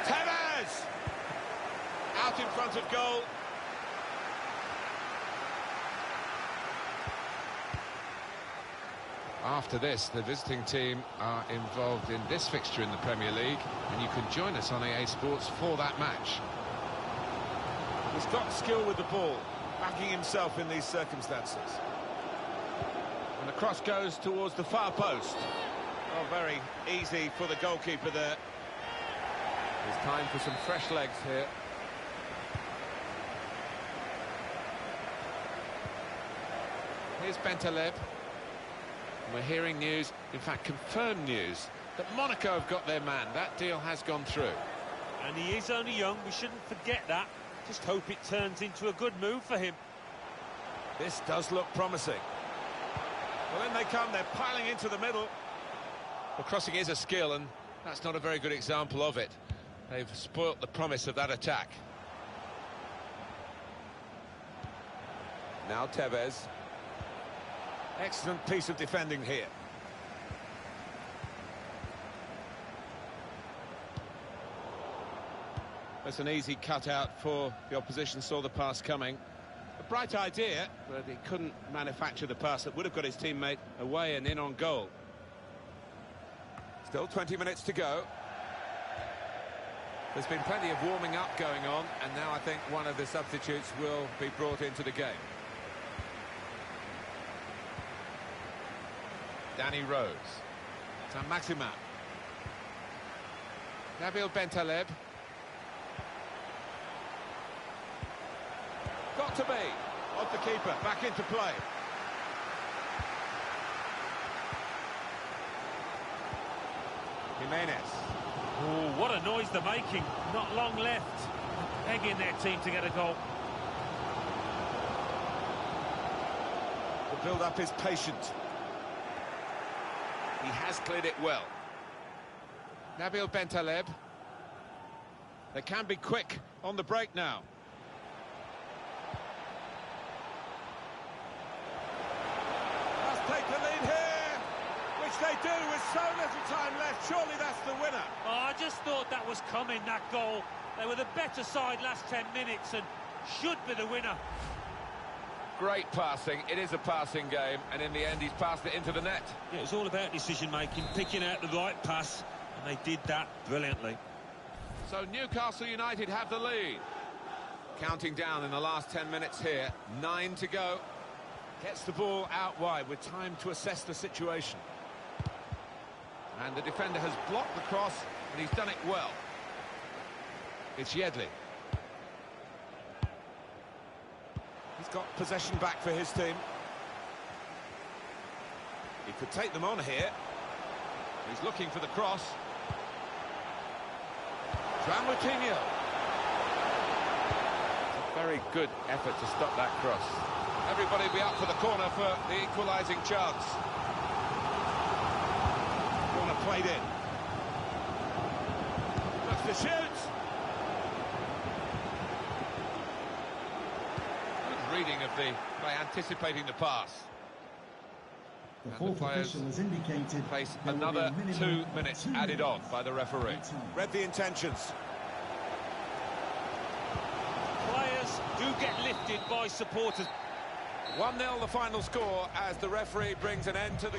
K: Tevez! Out in front of goal. After this, the visiting team are involved in this fixture in the Premier League, and you can join us on EA Sports for that match. He's got skill with the ball, backing himself in these circumstances. And the cross goes towards the far post. Oh, very easy for the goalkeeper there. It's time for some fresh legs here. Here's Bentaleb. We're hearing news, in fact confirmed news, that Monaco have got their man. That deal has gone through.
L: And he is only young, we shouldn't forget that. Just hope it turns into a good move for him.
K: This does look promising. Well, in they come, they're piling into the middle. Well, crossing is a skill, and that's not a very good example of it. They've spoilt the promise of that attack. Now Tevez. Excellent piece of defending here. That's an easy cutout for the opposition, saw the pass coming. A bright idea, but he couldn't manufacture the pass that would have got his teammate away and in on goal. Still 20 minutes to go. There's been plenty of warming up going on, and now I think one of the substitutes will be brought into the game. Danny Rose. Saint-Maximin. Nabil Bentaleb. Got to be. Off the keeper, back into play. Jimenez.
L: Oh, what a noise they're making. Not long left. Begging their team to get a goal.
K: The build-up is patient. He has cleared it well. Nabil Bentaleb. They can be quick on the break now. Must take the lead here, which they do with so little time left. Surely that's the winner.
L: Oh, I just thought that was coming, that goal. They were the better side last 10 minutes and should be the winner.
K: Great passing. It is a passing game, and in the end he's passed it into the net.
L: Yeah, it's all about decision-making, picking out the right pass, and they did that brilliantly.
K: So Newcastle United have the lead. Counting down in the last 10 minutes here. 9 to go. Gets the ball out wide with time to assess the situation. And the defender has blocked the cross, and he's done it well. It's Yedley. He's got possession back for his team. He could take them on here. He's looking for the cross. João Moutinho. It's a very good effort to stop that cross. Everybody be up for the corner for the equalising chance. Corner played in. Looks to shoot. Good reading of the by anticipating the pass.
D: The fourth official has indicated
K: face another 2 minutes added on by the referee. Read the intentions.
L: Players do get lifted by supporters.
K: 1-0 the final score as the referee brings an end to the...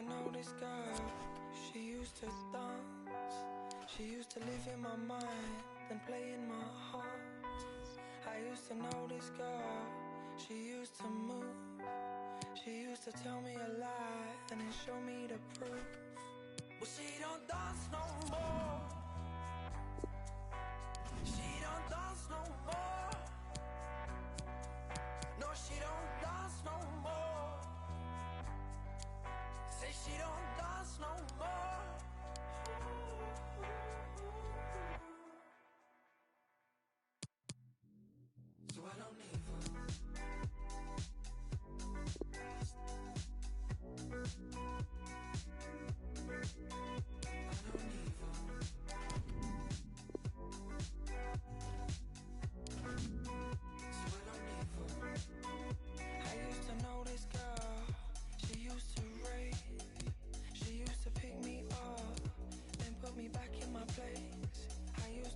G: to know this girl. She used to dance. She used to live in my mind and play in my heart. I used to know this girl. She used to move. She used to tell me a lie and then show me the proof. Well, she don't dance no more. She don't dance no more. No, she don't dance no more. Say she don't dance no more. So I don't need her.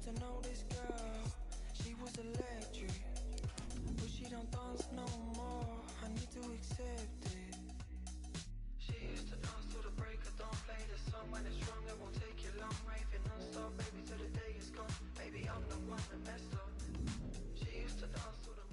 G: To know this girl, she was electric, but she don't dance no more. I need to accept it. She used to dance till the break of dawn. Play the song when it's wrong, it won't take you long. Raving non-stop, baby, till the day is gone. Baby, I'm the one that messed up. She used to dance till the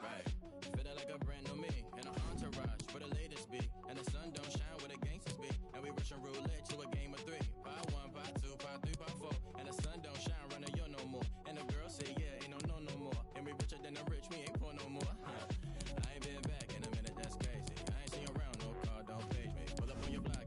M: Right, feeling like a brand new me in an entourage for the latest beat. And the sun don't shine where the gangsters be. And we rushing roulette to a game of three. Pot one, pot two, pot three, pot four. And the sun don't shine running yo no more. And the girl say yeah, ain't no more. And we richer than the rich, we ain't poor no more. I ain't been back in a minute, that's crazy. I ain't seen you around, no car, don't page me. Pull up on your block.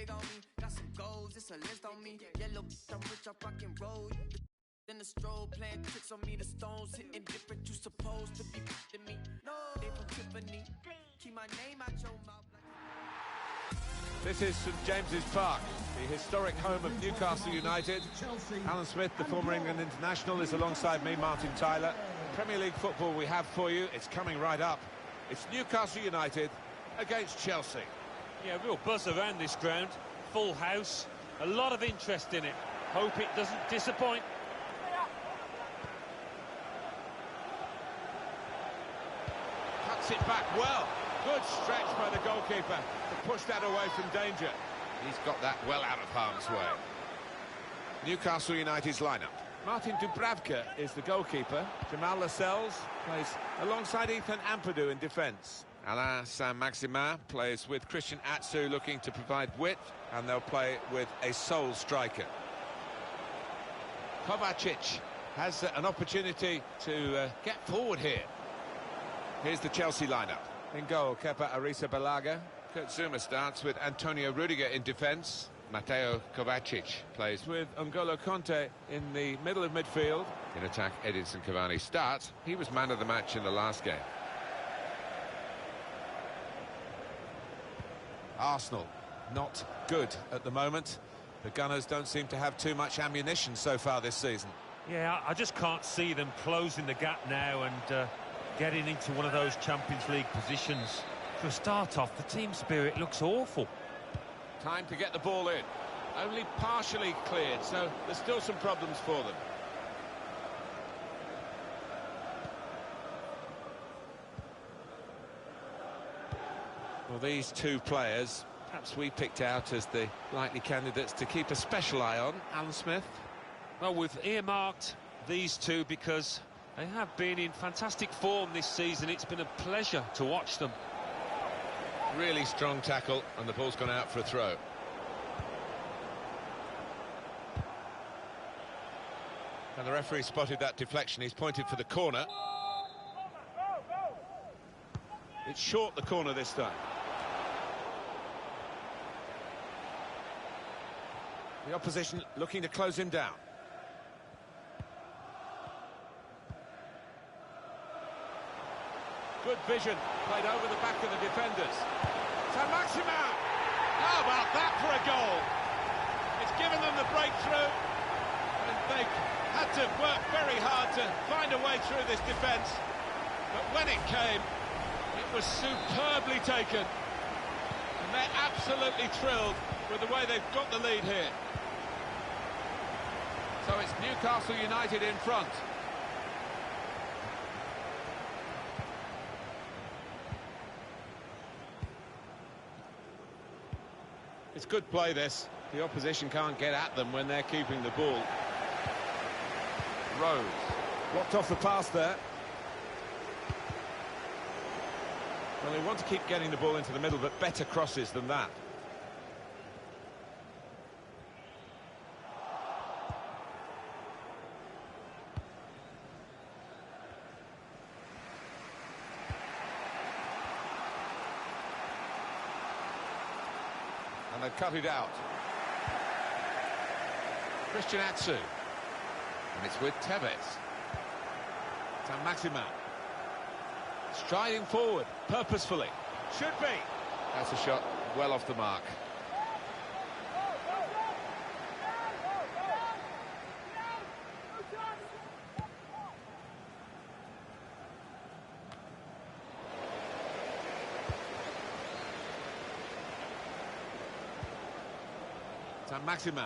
G: big on me. Got some goals, it's a list on me. Yellow, I'm rich, I fucking roll. Then the strobe playing tricks on me. The stones hitting different. You supposed to be f***ing me. No, they from Tiffany. Keep my name out your mouth.
K: This is St James's Park, the historic home of Newcastle United. Alan Smith, the former England international, is alongside me, Martin Tyler. Premier League football we have for you. It's coming right up. It's Newcastle United against Chelsea.
L: Yeah, real buzz around this ground. Full house. A lot of interest in it. Hope it doesn't disappoint.
K: Cuts it back well. Good stretch by the goalkeeper to push that away from danger. He's got that well out of harm's way. Newcastle United's lineup. Martin Dubravka is the goalkeeper. Jamal Lascelles plays alongside Ethan Ampadu in defence. Alain Saint-Maximin plays with Christian Atsu looking to provide width, and they'll play with a sole striker. Kovacic has an opportunity to get forward here. Here's the Chelsea lineup. In goal, Kepa Arrizabalaga. Kurt Zouma starts with Antonio Rudiger in defence. Mateo Kovacic plays with N'Golo Conte in the middle of midfield. In attack, Edinson Cavani starts. He was man of the match in the last game. Arsenal, not good at the moment. The Gunners don't seem to have too much ammunition so far this season.
L: Yeah, I just can't see them closing the gap now and getting into one of those Champions League positions. For a start off, the team spirit looks awful.
K: Time to get the ball in. Only partially cleared, so there's still some problems for them. Well, these two players, perhaps we picked out as the likely candidates to keep a special eye on. Alan Smith?
L: Well, we've earmarked these two because they have been in fantastic form this season. It's been a pleasure to watch them.
K: Really strong tackle, and the ball's gone out for a throw. And the referee spotted that deflection. He's pointed for the corner. It's short the corner this time. The opposition looking to close him down. Good vision, played over the back of the defenders. Saint-Maximin! How about that for a goal? It's given them the breakthrough, and they've had to work very hard to find a way through this defence. But when it came, it was superbly taken. And they're absolutely thrilled with the way they've got the lead here. So it's Newcastle United in front. It's good play, this. The opposition can't get at them when they're keeping the ball. Rose. Blocked off the pass there. Well, they want to keep getting the ball into the middle, but better crosses than that. And they've cut it out. Christian Atsu. And it's with Tevez. Saint-Maximin. Striding forward, purposefully. Should be. That's a shot well off the mark. Saint-Maximin.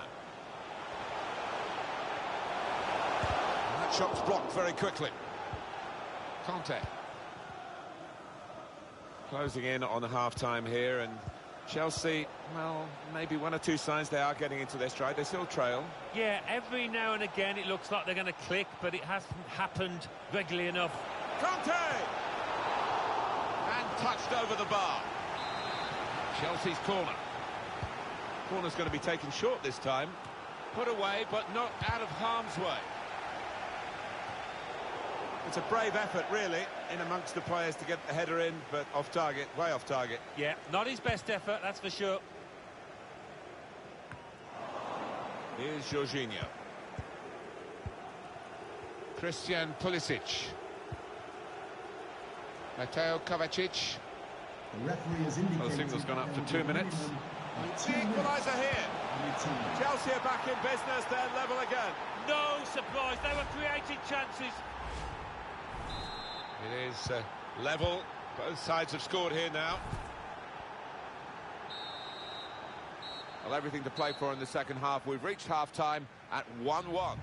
K: That shot's blocked very quickly. Conte. Closing in on the half-time here, and Chelsea, well, maybe one or two signs they are getting into their stride. They still trail.
L: Yeah, every now and again it looks like they're going to click, but it hasn't happened regularly enough.
K: Conte! And touched over the bar. Chelsea's corner. Corner's going to be taken short this time. Put away, but not out of harm's way. It's a brave effort, really, in amongst the players to get the header in, but off target, way off target.
L: Yeah, not his best effort, that's for sure.
K: Here's Jorginho. Christian Pulisic. Mateo Kovacic.
D: The referee has indicated
K: Well, the signal's gone up to 2 minutes.
D: The
K: equaliser here. Chelsea are back in business, they're level again.
L: No surprise, they were creating chances.
K: It is level, both sides have scored here now. Well, everything to play for in the second half. We've reached half-time at 1-1.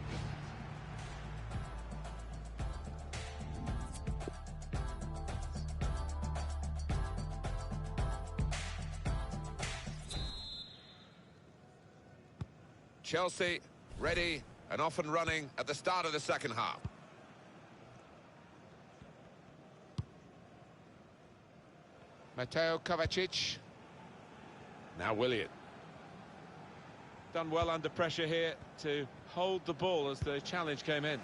K: Chelsea ready and off and running at the start of the second half. Mateo Kovacic. Now Willian. Done well under pressure here to hold the ball as the challenge came in.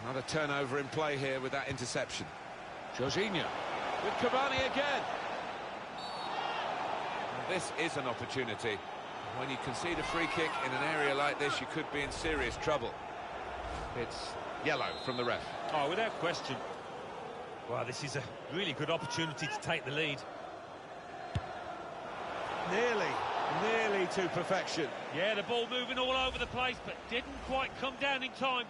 K: Another turnover in play here with that interception. Jorginho with Cavani again. And this is an opportunity. When you concede a free kick in an area like this, you could be in serious trouble. It's yellow from the ref.
L: Oh, without question. Well, this is a really good opportunity to take the lead.
K: Nearly to perfection.
L: Yeah, the ball moving all over the place, but didn't quite come down in time.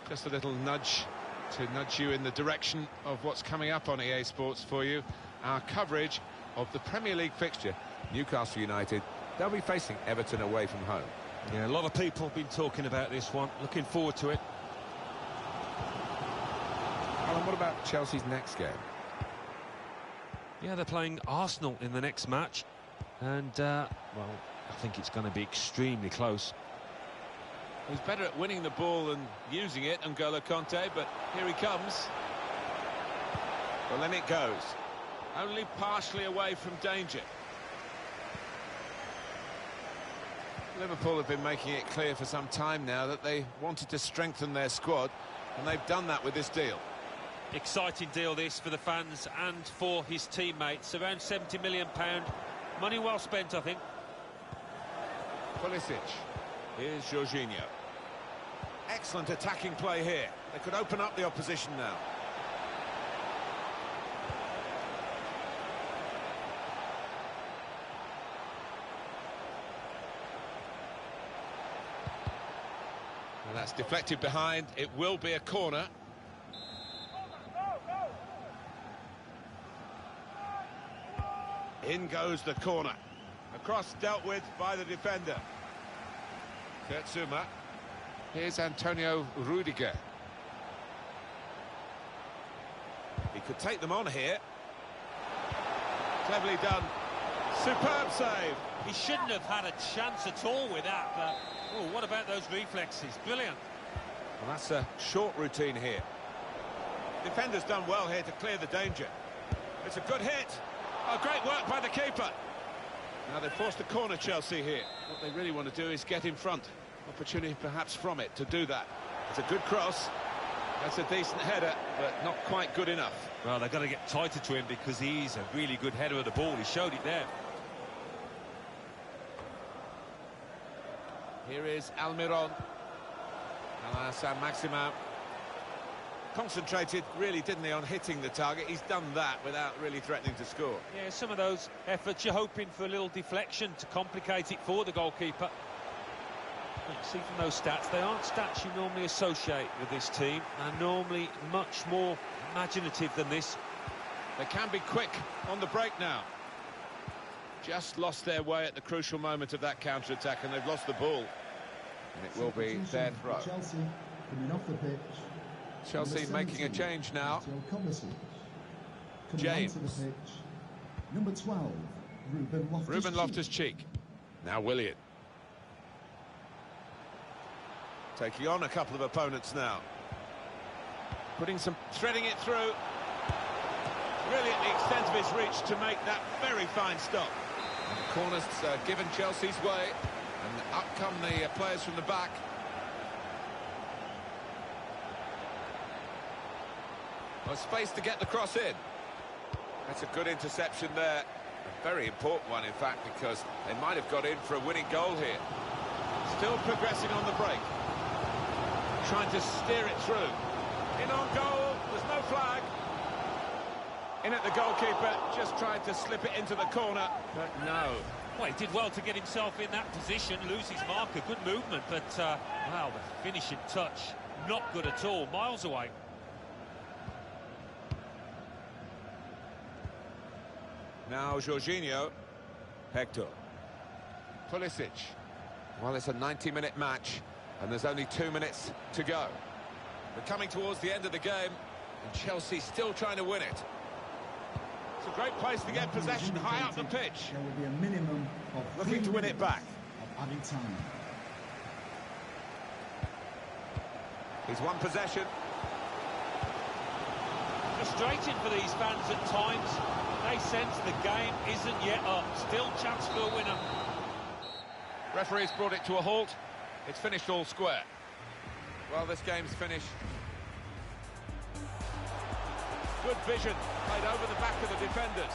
K: Just a little nudge to nudge you in the direction of what's coming up on EA Sports for you. Our coverage of the Premier League fixture, Newcastle United. They'll be facing Everton away from home.
L: Yeah, a lot of people have been talking about this one. Looking forward to it.
K: Alan, what about Chelsea's next game?
L: Yeah, they're playing Arsenal in the next match. And, well, I think it's going to be extremely close.
K: He's better at winning the ball than using it, N'Golo Kanté, but here he comes. Well, then it goes. Only partially away from danger. Liverpool have been making it clear for some time now that they wanted to strengthen their squad, and they've done that with this deal.
L: Exciting deal this for the fans and for his teammates. Around £70 million. Money well spent, I think.
K: Pulisic. Here's Jorginho. Excellent attacking play here. They could open up the opposition now. And that's deflected behind. It will be a corner. In goes the corner. Across, dealt with by the defender. Kurtzuma. Here's Antonio Rudiger. He could take them on here. Cleverly done. Superb save.
L: He shouldn't have had a chance at all with that, but oh, what about those reflexes? Brilliant.
K: Well, that's a short routine here. Defender's done well here to clear the danger. It's a good hit. Oh, great work by the keeper. Now they've forced a corner, Chelsea, here. What they really want to do is get in front. Opportunity perhaps from it to do that. It's a good cross. That's a decent header, but not quite good enough.
L: Well, they've got to get tighter to him because he's a really good header of the ball. He showed it there.
K: Here is Almiron. Alain Saint-Maximin. Concentrated, really, didn't he, on hitting the target. He's done that without really threatening to score.
L: Yeah, some of those efforts, you're hoping for a little deflection to complicate it for the goalkeeper. You see from those stats, they aren't stats you normally associate with this team. They're normally much more imaginative than this.
K: They can be quick on the break now. Just lost their way at the crucial moment of that counter-attack, and they've lost the ball. And it will be their throw.
D: Chelsea coming off the pitch.
K: Chelsea making a change now. James.
D: Onto the pitch. Number 12,
K: Ruben Loftus-Cheek. Now Willian. Taking on a couple of opponents now. Threading it through. Really at the extent of his reach to make that very fine stop. And the corner's given Chelsea's way. And up come the players from the back. Well, space to get the cross in. That's a good interception there. A very important one, in fact, because they might have got in for a winning goal here. Still progressing on the break. Trying to steer it through. In on goal, there's no flag. In at the goalkeeper, just tried to slip it into the corner, but no.
L: Well, he did well to get himself in that position, lose his marker, good movement, but, wow, the finishing touch, not good at all, miles away.
K: Now Jorginho. Hector. Pulisic. Well, it's a 90-minute match, and there's only 2 minutes to go. We're coming towards the end of the game, and Chelsea still trying to win it. It's a great place to get possession high up the pitch.
D: There will be a minimum of
K: looking to win it back.
D: Of added time.
K: He's won possession.
L: Frustrating for these fans at times. They sense the game isn't yet up. Still chance for a winner.
K: Referee's brought it to a halt. It's finished all square. Well, this game's finished. Good vision, played over the back of the defenders.